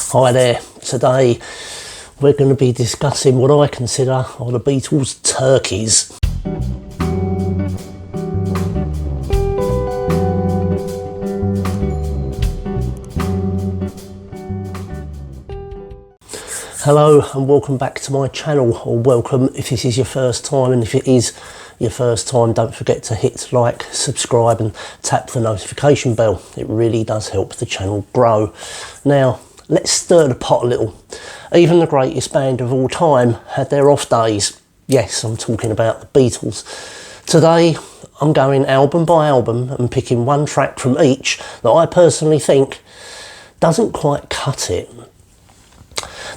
Hi there, today we're going to be discussing what I consider are the Beatles' turkeys. Hello and welcome back to my channel, or welcome if this is your first time, and if it is your first time, don't forget to hit like, subscribe and tap the notification bell. It really does help the channel grow. Now, let's stir the pot a little. Even the greatest band of all time had their off days. Yes, I'm talking about the Beatles. Today, I'm going album by album and picking one track from each that I personally think doesn't quite cut it.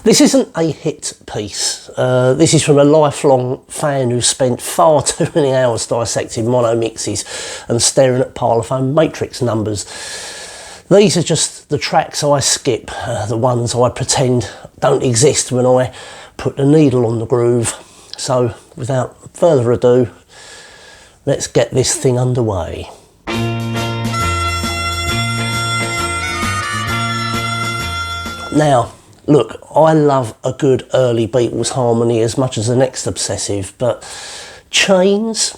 This isn't a hit piece. This is from a lifelong fan who spent far too many hours dissecting mono mixes and staring at parlophone matrix numbers. These are just the tracks I skip, the ones I pretend don't exist when I put the needle on the groove. So without further ado, let's get this thing underway. Now, look, I love a good early Beatles harmony as much as the next obsessive, but Chains,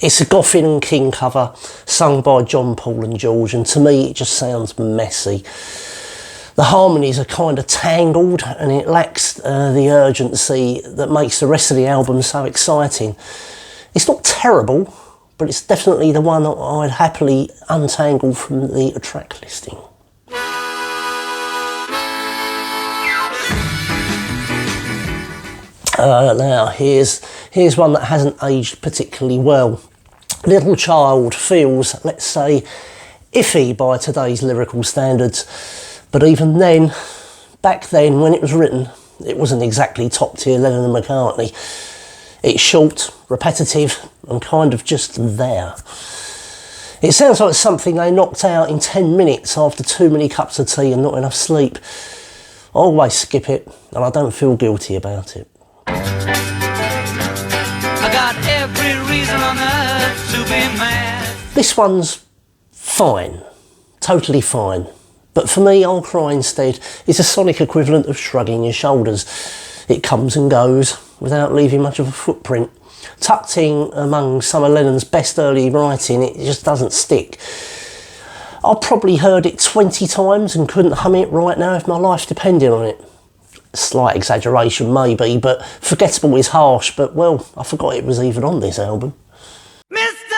it's a Goffin and King cover sung by John, Paul and George, and to me it just sounds messy. The harmonies are kind of tangled and it lacks the urgency that makes the rest of the album so exciting. It's not terrible, but it's definitely the one that I'd happily untangle from the track listing. Now, here's one that hasn't aged particularly well. Little Child feels, let's say, iffy by today's lyrical standards, but even then, back then when it was written, it wasn't exactly top tier Lennon and McCartney. It's short, repetitive, and kind of just there. It sounds like something they knocked out in 10 minutes after too many cups of tea and not enough sleep. I always skip it, and I don't feel guilty about it. I got every reason on earth to be mad. This one's fine, totally fine. But for me, I'll Cry Instead is a sonic equivalent of shrugging your shoulders. It comes and goes without leaving much of a footprint. Tucked in among some of Lennon's best early writing, it just doesn't stick. I've probably heard it 20 times and couldn't hum it right now if my life depended on it. Slight exaggeration maybe, but forgettable is harsh, but well, I forgot it was even on this album. Mr.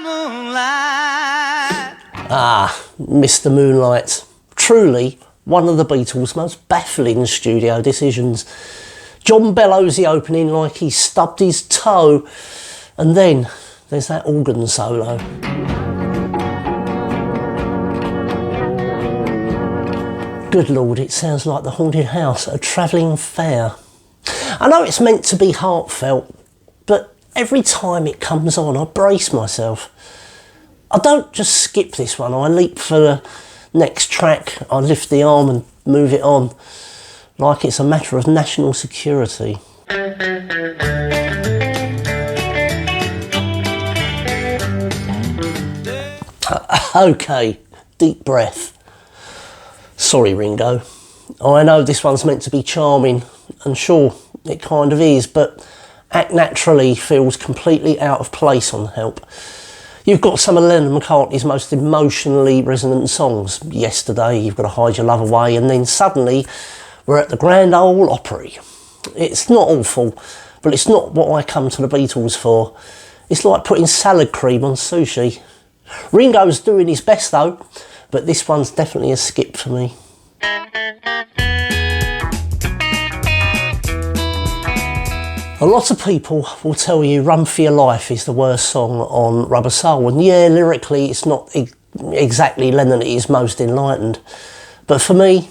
Moonlight. Ah, Mr. Moonlight. Truly one of the Beatles' most baffling studio decisions. John bellows the opening like he stubbed his toe, and then there's that organ solo. Good Lord, it sounds like the haunted house at a travelling fair. I know it's meant to be heartfelt, but every time it comes on, I brace myself. I don't just skip this one, I leap for the next track, I lift the arm and move it on, like it's a matter of national security. Okay, deep breath. Sorry, Ringo. I know this one's meant to be charming, and sure, it kind of is, but Act Naturally feels completely out of place on Help. You've got some of Lennon and McCartney's most emotionally resonant songs. Yesterday, You've Got to Hide Your Love Away, and then suddenly we're at the Grand Ole Opry. It's not awful, but it's not what I come to the Beatles for. It's like putting salad cream on sushi. Ringo's doing his best though, but this one's definitely a skip for me. A lot of people will tell you Run For Your Life is the worst song on Rubber Soul, and yeah, lyrically it's not exactly Lennon at his most enlightened, but for me,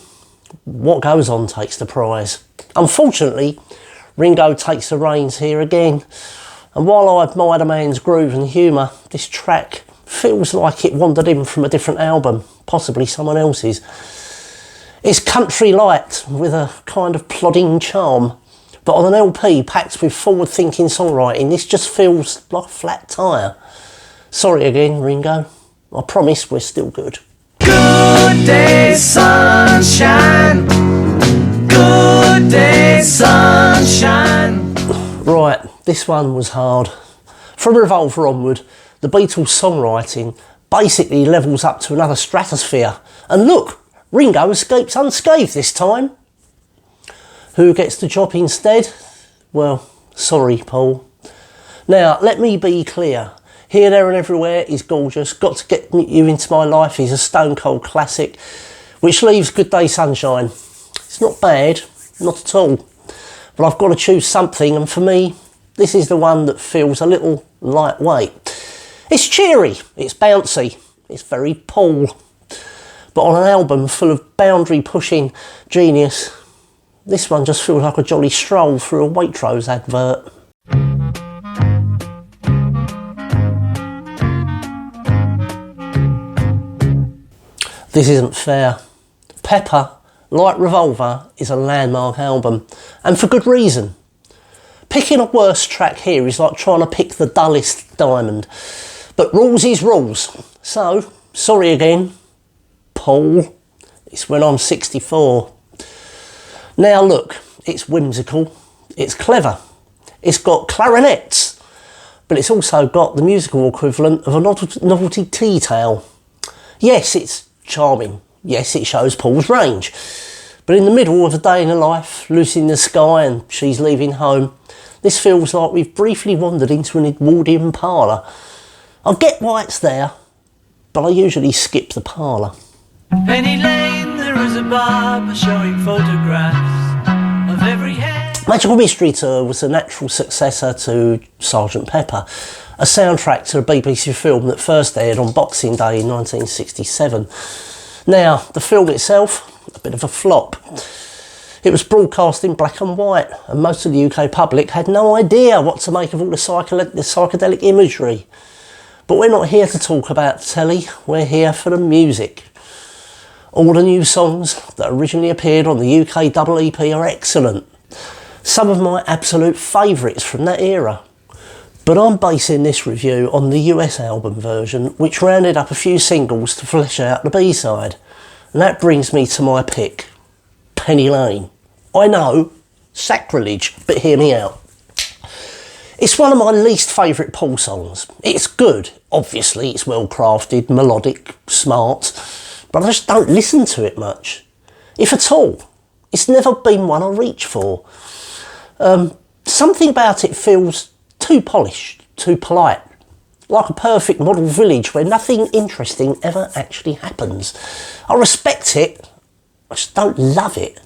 What Goes On takes the prize. Unfortunately, Ringo takes the reins here again, and while I admire the man's groove and humour, this track feels like it wandered in from a different album, possibly someone else's. It's country light with a kind of plodding charm, but on an LP packed with forward-thinking songwriting, this just feels like a flat tyre. Sorry again, Ringo. I promise we're still good. Good day. day, sunshine. Good day, sunshine. Right, this one was hard. From Revolver onward, the Beatles' songwriting basically levels up to another stratosphere. And look, Ringo escapes unscathed this time. Who gets the job instead? Well, sorry, Paul. Now, let me be clear. Here, There and Everywhere is gorgeous. Got to Get You Into My Life is a stone cold classic, which leaves Good Day Sunshine. It's not bad, not at all. But I've got to choose something, and for me, this is the one that feels a little lightweight. It's cheery, it's bouncy, it's very Paul. But on an album full of boundary-pushing genius, this one just feels like a jolly stroll through a Waitrose advert. This isn't fair. Pepper, like Revolver, is a landmark album, and for good reason. Picking a worse track here is like trying to pick the dullest diamond. But rules is rules. So, sorry again, Paul. It's when I'm 64. Now look, it's whimsical, it's clever, it's got clarinets, but it's also got the musical equivalent of a novelty tea towel. Yes, it's charming. Yes, it shows Paul's range. But in the middle of a day in the life, Lucy in the sky and she's leaving home, this feels like we've briefly wandered into an Edwardian parlour. I get why it's there, but I usually skip the parlour. Penny Lane, there is a barber showing photographs of every hair. Magical Mystery Tour was the natural successor to Sgt. Pepper, a soundtrack to a BBC film that first aired on Boxing Day in 1967. Now, the film itself, a bit of a flop. It was broadcast in black and white, and most of the UK public had no idea what to make of all the psychedelic imagery. But we're not here to talk about telly, we're here for the music. All the new songs that originally appeared on the UK double EP are excellent. Some of my absolute favourites from that era. But I'm basing this review on the US album version, which rounded up a few singles to flesh out the B-side. And that brings me to my pick, Penny Lane. I know, sacrilege, but hear me out. It's one of my least favourite Paul songs. It's good, obviously, it's well crafted, melodic, smart, but I just don't listen to it much. If at all. It's never been one I reach for. Something about it feels too polished, too polite. Like a perfect model village where nothing interesting ever actually happens. I respect it, I just don't love it.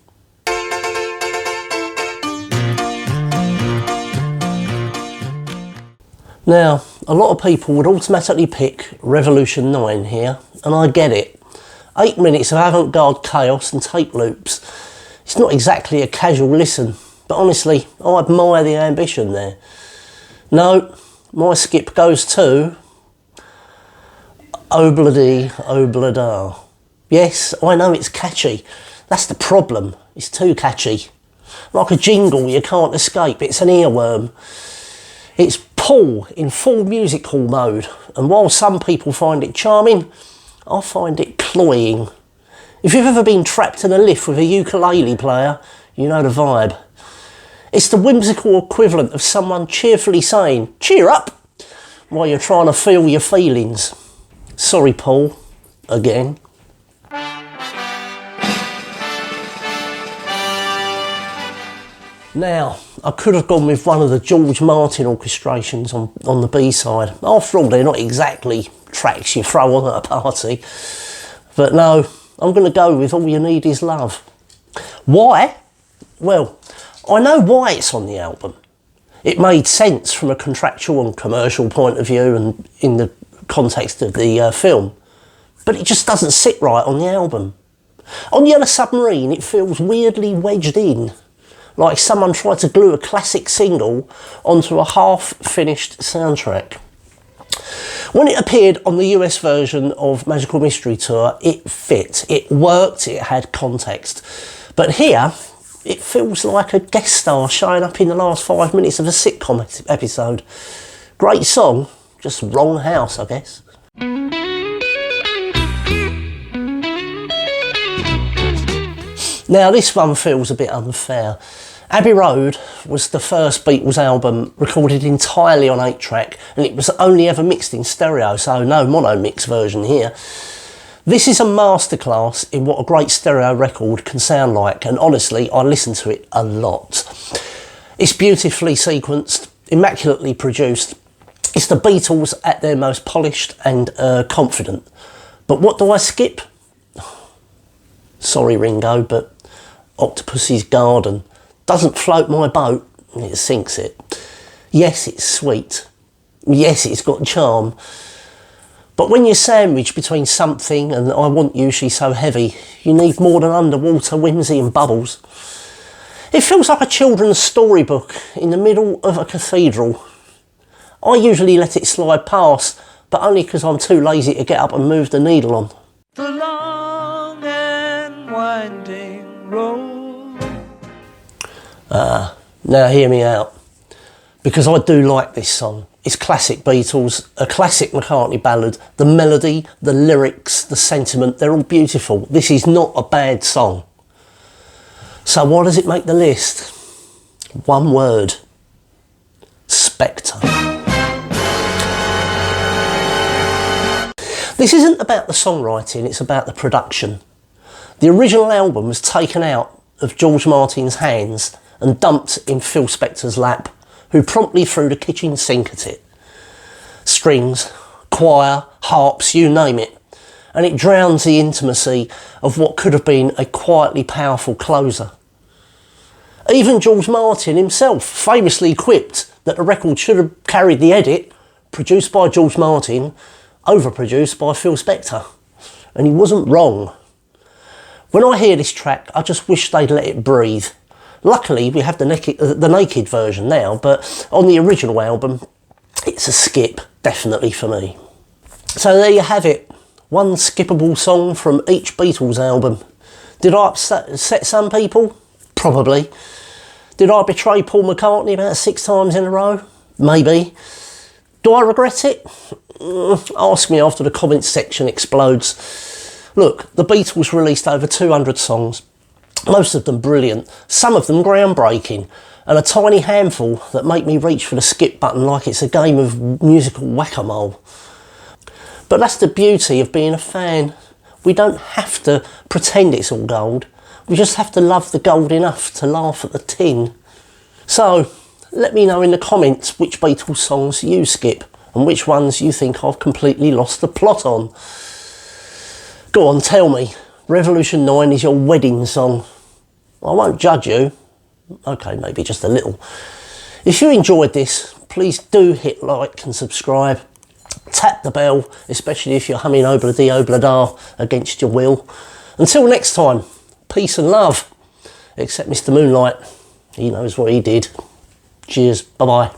Now, a lot of people would automatically pick Revolution 9 here, and I get it. 8 minutes of avant-garde chaos and tape loops. It's not exactly a casual listen, but honestly, I admire the ambition there. No, my skip goes to Obladi Oblada. Yes, I know it's catchy. That's the problem. It's too catchy. Like a jingle you can't escape. It's an earworm. It's Paul in full music hall mode, and while some people find it charming, I find it cloying. If you've ever been trapped in a lift with a ukulele player, you know the vibe. It's the whimsical equivalent of someone cheerfully saying, "Cheer up," while you're trying to feel your feelings. Sorry, Paul, again. Now, I could have gone with one of the George Martin orchestrations on the B-side. After all, they're not exactly tracks you throw on at a party. But no, I'm going to go with All You Need Is Love. Why? Well, I know why it's on the album. It made sense from a contractual and commercial point of view and in the context of the film. But it just doesn't sit right on the album. On Yellow Submarine, it feels weirdly wedged in, like someone tried to glue a classic single onto a half-finished soundtrack. When it appeared on the US version of Magical Mystery Tour, it fit, it worked, it had context. But here, it feels like a guest star showing up in the last 5 minutes of a sitcom episode. Great song, just wrong house, I guess. Now this one feels a bit unfair. Abbey Road was the first Beatles album recorded entirely on 8-track, and it was only ever mixed in stereo, so no mono mix version here. This is a masterclass in what a great stereo record can sound like, and honestly I listen to it a lot. It's beautifully sequenced, immaculately produced. It's the Beatles at their most polished and confident. But what do I skip? Sorry Ringo, but Octopuss's Garden doesn't float my boat, it sinks it. Yes, it's sweet. Yes, it's got charm. But when you're sandwiched between something and I Want You, She's So Heavy, you need more than underwater whimsy and bubbles. It feels like a children's storybook in the middle of a cathedral. I usually let it slide past, but only because I'm too lazy to get up and move the needle on. The long and winding road. Now hear me out, because I do like this song. It's classic Beatles, a classic McCartney ballad. The melody, the lyrics, the sentiment, they're all beautiful. This is not a bad song. So why does it make the list? One word: Spectre. This isn't about the songwriting, it's about the production. The original album was taken out of George Martin's hands and dumped in Phil Spector's lap, who promptly threw the kitchen sink at it. Strings, choir, harps, you name it. And it drowns the intimacy of what could have been a quietly powerful closer. Even George Martin himself famously quipped that the record should have carried the edit, produced by George Martin, overproduced by Phil Spector. And he wasn't wrong. When I hear this track, I just wish they'd let it breathe. Luckily, we have the naked version now, but on the original album, it's a skip, definitely for me. So there you have it. One skippable song from each Beatles album. Did I upset some people? Probably. Did I betray Paul McCartney about 6 times in a row? Maybe. Do I regret it? Ask me after the comments section explodes. Look, the Beatles released over 200 songs. Most of them brilliant, some of them groundbreaking, and a tiny handful that make me reach for the skip button like it's a game of musical whack-a-mole. But that's the beauty of being a fan. We don't have to pretend it's all gold. We just have to love the gold enough to laugh at the tin. So, let me know in the comments which Beatles songs you skip and which ones you think I've completely lost the plot on. Go on, tell me. Revolution 9 is your wedding song. I won't judge you. Okay, maybe just a little. If you enjoyed this, please do hit like and subscribe. Tap the bell, especially if you're humming Obla-dee Obla-da against your will. Until next time, peace and love. Except Mr. Moonlight. He knows what he did. Cheers. Bye-bye.